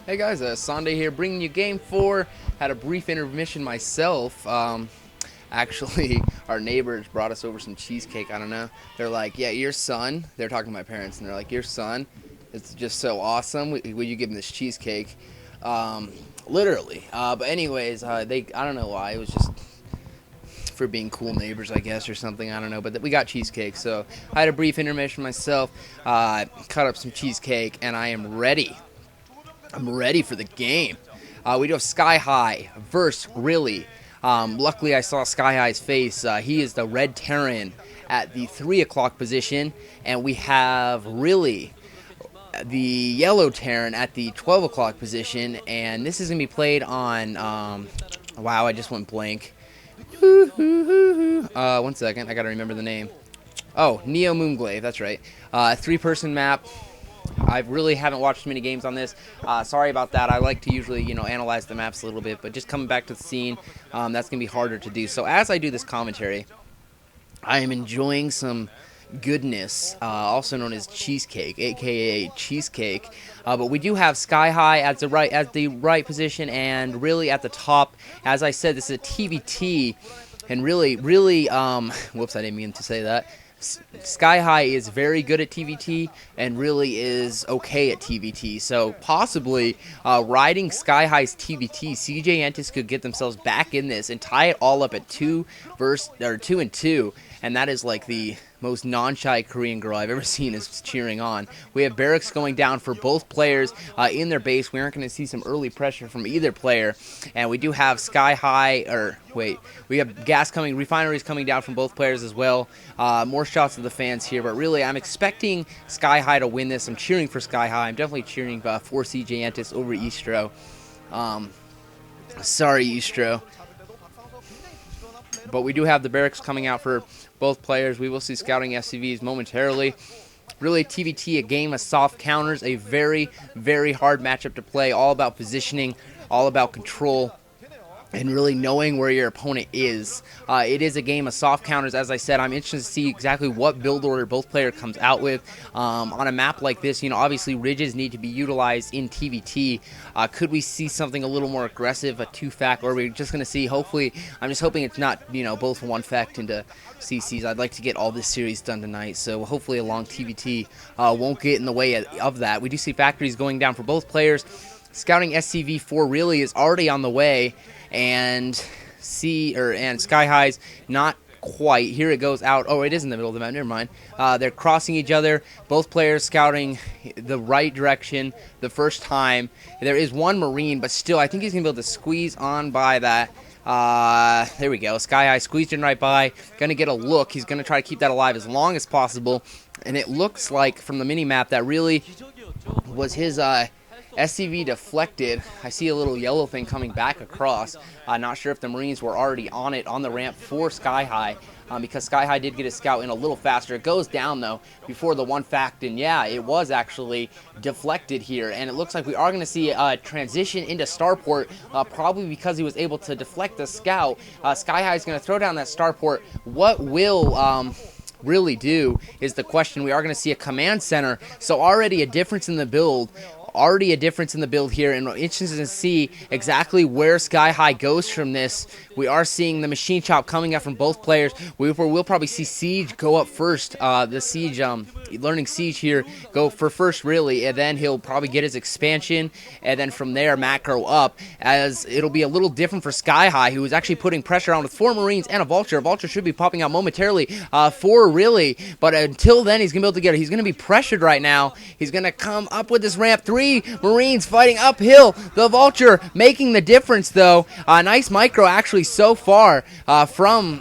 Hey guys, Sunday here, bringing you Game 4. Had a brief intermission myself. Actually, our neighbors brought us over some cheesecake. I don't know. They're like, yeah, your son. They're talking to my parents, and they're like, your son is just so awesome. Will you give him this cheesecake? Literally. But anyways, I don't know why. It was just for being cool neighbors, I guess, or something. I don't know. But we got cheesecake, so I had a brief intermission myself. Cut up some cheesecake, and I am ready. I'm ready for the game. We do have Skyhigh versus Really. Luckily, I saw Skyhigh's face. He is the red Terran at the 3 o'clock position, and we have Really, the yellow Terran, at the 12 o'clock position. And this is going to be played on. Wow, I just went blank. 1 second, I got to remember the name. Oh, Neo Moonglaive, that's right. 3-person map. I really haven't watched many games on this. Sorry about that. I like to usually, analyze the maps a little bit, but just coming back to the scene, that's going to be harder to do. So as I do this commentary, I am enjoying some goodness, also known as cheesecake, aka cheesecake. But we do have Skyhigh at the right position, and Really at the top. As I said, this is a TVT, and really, whoops, I didn't mean to say that. Skyhigh is very good at TVT and Really is okay at TVT. So possibly riding Skyhigh's TVT, CJ Entis could get themselves back in this and tie it all up at 2-2, and that is like the most non-shy Korean girl I've ever seen is cheering on. We have barracks going down for both players in their base. We aren't going to see some early pressure from either player, and we do have we have refineries coming down from both players as well. More shots of the fans here, but really I'm expecting Skyhigh to win this. I'm cheering for Skyhigh. I'm definitely cheering for CJ Entis over Estro. Sorry, Estro. But we do have the barracks coming out for both players. We will see scouting SCVs momentarily. Really, TVT, a game of soft counters, a very, very hard matchup to play, all about positioning, all about control, and really knowing where your opponent is. It is a game of soft counters. As I said, I'm interested to see exactly what build order both player comes out with. On a map like this, obviously ridges need to be utilized in TVT. Could we see something a little more aggressive, a 2-fact, or are we just going to see, hopefully, I'm just hoping it's not, both 1-fact into CCs. I'd like to get all this series done tonight, so hopefully a long TVT won't get in the way of that. We do see factories going down for both players. Scouting SCV for Really is already on the way, and Skyhigh's not quite. Here it goes out. Oh, it is in the middle of the map. Never mind. They're crossing each other. Both players scouting the right direction the first time. There is one Marine, but still, I think he's going to be able to squeeze on by that. There we go. Skyhigh squeezed in right by. Going to get a look. He's going to try to keep that alive as long as possible. And it looks like from the mini-map that Really was his SCV deflected. I see a little yellow thing coming back across. Not sure if the Marines were already on it on the ramp for Skyhigh, because Skyhigh did get a scout in a little faster. It goes down, though, before the 1-fact, and yeah, it was actually deflected here, and it looks like we are going to see a transition into starport, probably because he was able to deflect the scout. Skyhigh is going to throw down that starport. What will Really do is the question. We are going to see a command center, so already a difference in the build. Here, and we're interested to see exactly where Skyhigh goes from this. We are seeing the machine chop coming up from both players. We'll probably see Siege go up first. The Siege, learning Siege here, go for first, Really, and then he'll probably get his expansion, and then from there, macro up, as it'll be a little different for Skyhigh, who is actually putting pressure on with 4 Marines and a Vulture. A Vulture should be popping out momentarily for Really, but until then, he's going to be able to get it. He's going to be pressured right now. He's going to come up with this ramp. 3 Marines fighting uphill. The Vulture making the difference, though. Nice micro, actually, so far from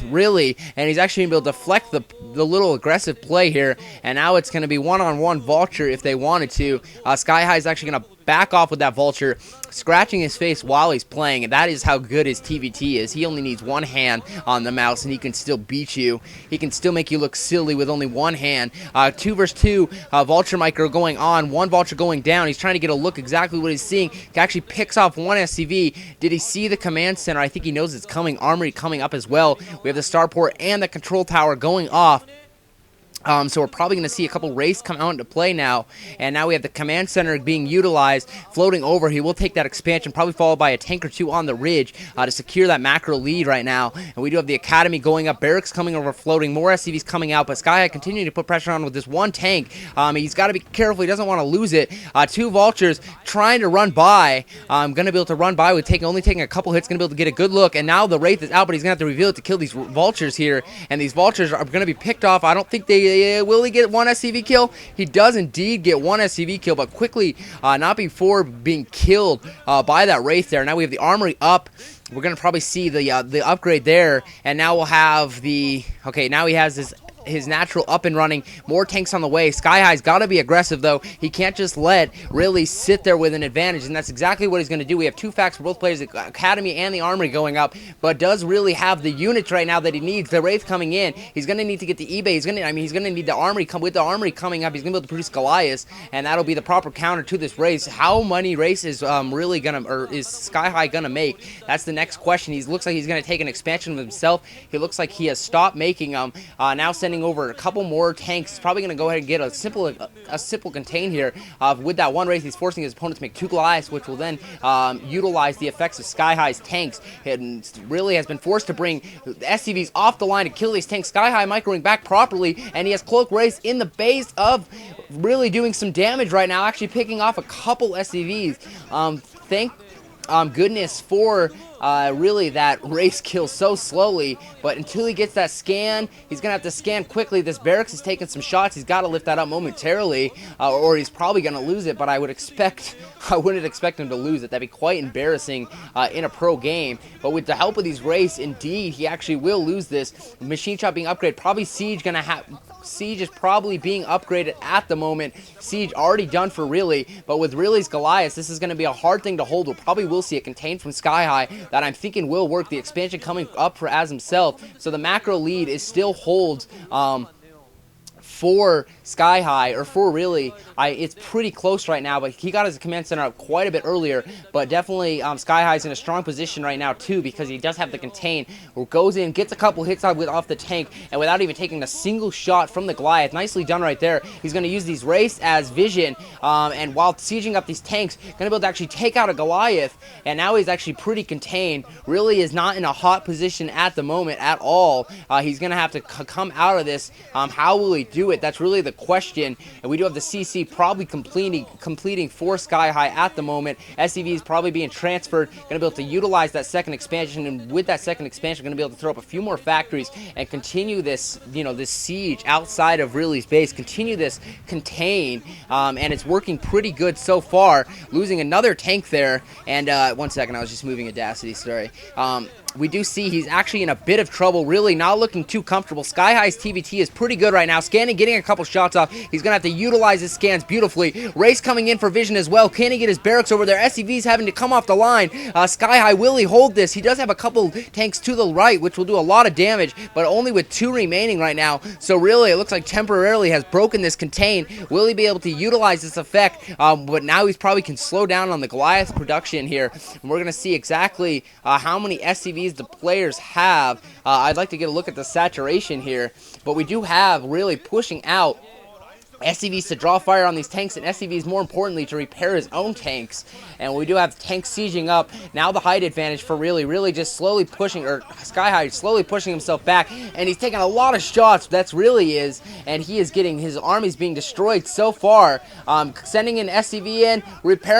Really, and he's actually able to deflect the little aggressive play here, and now it's going to be one-on-one Vulture if they wanted to. Skyhigh is actually going to back off with that Vulture, scratching his face while he's playing, and that is how good his TVT is. He only needs one hand on the mouse, and he can still beat you. He can still make you look silly with only one hand. 2 versus 2, Vulture micro going on, 1 Vulture going down. He's trying to get a look exactly what he's seeing. He actually picks off 1 SCV. Did he see the command center? I think he knows it's coming. Armory coming up as well. We have the starport and the control tower going off. So we're probably going to see a couple Wraiths come out into play now, and now we have the command center being utilized, floating over. He will take that expansion, probably followed by a tank or two on the ridge to secure that macro lead right now. And we do have the Academy going up, Barracks coming over, floating, more SCVs coming out, but Skyhigh continuing to put pressure on with this one tank. He's got to be careful, he doesn't want to lose it. Two Vultures trying to run by, going to be able to run by with only taking a couple hits, going to be able to get a good look, and now the Wraith is out, but he's going to have to reveal it to kill these Vultures here, and these Vultures are going to be picked off. I don't think they will he get one SCV kill? He does indeed get one SCV kill, but quickly, not before being killed by that Wraith there. Now we have the armory up. We're going to probably see the upgrade there, and now we'll have the... Okay, now he has his natural up and running. More tanks on the way. Skyhigh's got to be aggressive, though. He can't just let really sit there with an advantage, and that's exactly what he's going to do. We have two facts for both players, the Academy and the Armory going up, but does really have the units right now that he needs. The Wraith coming in. He's going to need to get the eBay. He's going to need the Armory. With the Armory coming up, he's going to be able to produce Goliath, and that'll be the proper counter to this race. How many races really going to, or is Skyhigh going to make? That's the next question. He looks like he's going to take an expansion of himself. He looks like he has stopped making them. Now sending over a couple more tanks. He's probably going to go ahead and get a simple contain here. With that one race, he's forcing his opponent to make two Goliaths, which will then utilize the effects of Skyhigh's tanks. It really has been forced to bring the SCVs off the line to kill these tanks. Skyhigh microing back properly, and he has Cloak Race in the base of really doing some damage right now, actually picking off a couple SCVs. Thank goodness for really that race kill so slowly, but until he gets that scan, he's gonna have to scan quickly. This Barracks is taking some shots. He's got to lift that up momentarily, or he's probably gonna lose it, but I wouldn't expect him to lose it. That'd be quite embarrassing in a pro game, but with the help of these Wraiths, indeed, he actually will lose this. Machine Shot being upgraded, probably Siege is probably being upgraded at the moment. Siege already done for Really, but with Really's Goliath, this is going to be a hard thing to hold. We'll probably will see a contain from Skyhigh that I'm thinking will work. The expansion coming up for as himself, so the macro lead is still holds for Skyhigh, or for Really. It's pretty close right now, but he got his command center up quite a bit earlier, but definitely Skyhigh's in a strong position right now too, because he does have the contain, or goes in, gets a couple hits off the tank, and without even taking a single shot from the Goliath. Nicely done right there. He's going to use these Wraiths as vision, and while sieging up these tanks, going to be able to actually take out a Goliath, and now he's actually pretty contained. Really is not in a hot position at the moment at all. He's going to have to come out of this. How will he do it? That's really the question. And we do have the CC probably completing for Skyhigh at the moment. SCV is probably being transferred. Going to be able to utilize that second expansion, and with that second expansion, going to be able to throw up a few more factories and continue this, this siege outside of Really's base. Continue this contain, and it's working pretty good so far. Losing another tank there, and 1 second, I was just moving Audacity. Sorry. We do see he's actually in a bit of trouble, really not looking too comfortable. Skyhigh's TVT is pretty good right now. Scanning, getting a couple shots off. He's going to have to utilize his scans beautifully. Race coming in for vision as well. Can he get his Barracks over there? SCV's having to come off the line. Skyhigh, will he hold this? He does have a couple tanks to the right, which will do a lot of damage, but only with 2 remaining right now. So really, it looks like temporarily has broken this contain. Will he be able to utilize this effect? But now he's probably can slow down on the Goliath production here. And we're going to see exactly how many SCVs the players have. I'd like to get a look at the saturation here, but we do have really pushing out SCVs to draw fire on these tanks, and SCVs more importantly to repair his own tanks. And we do have tanks sieging up. Now the height advantage for Really just slowly pushing, or Skyhigh slowly pushing himself back, and he's taking a lot of shots. That's Really is, and he is getting his armies being destroyed so far. Sending an SCV in, repairing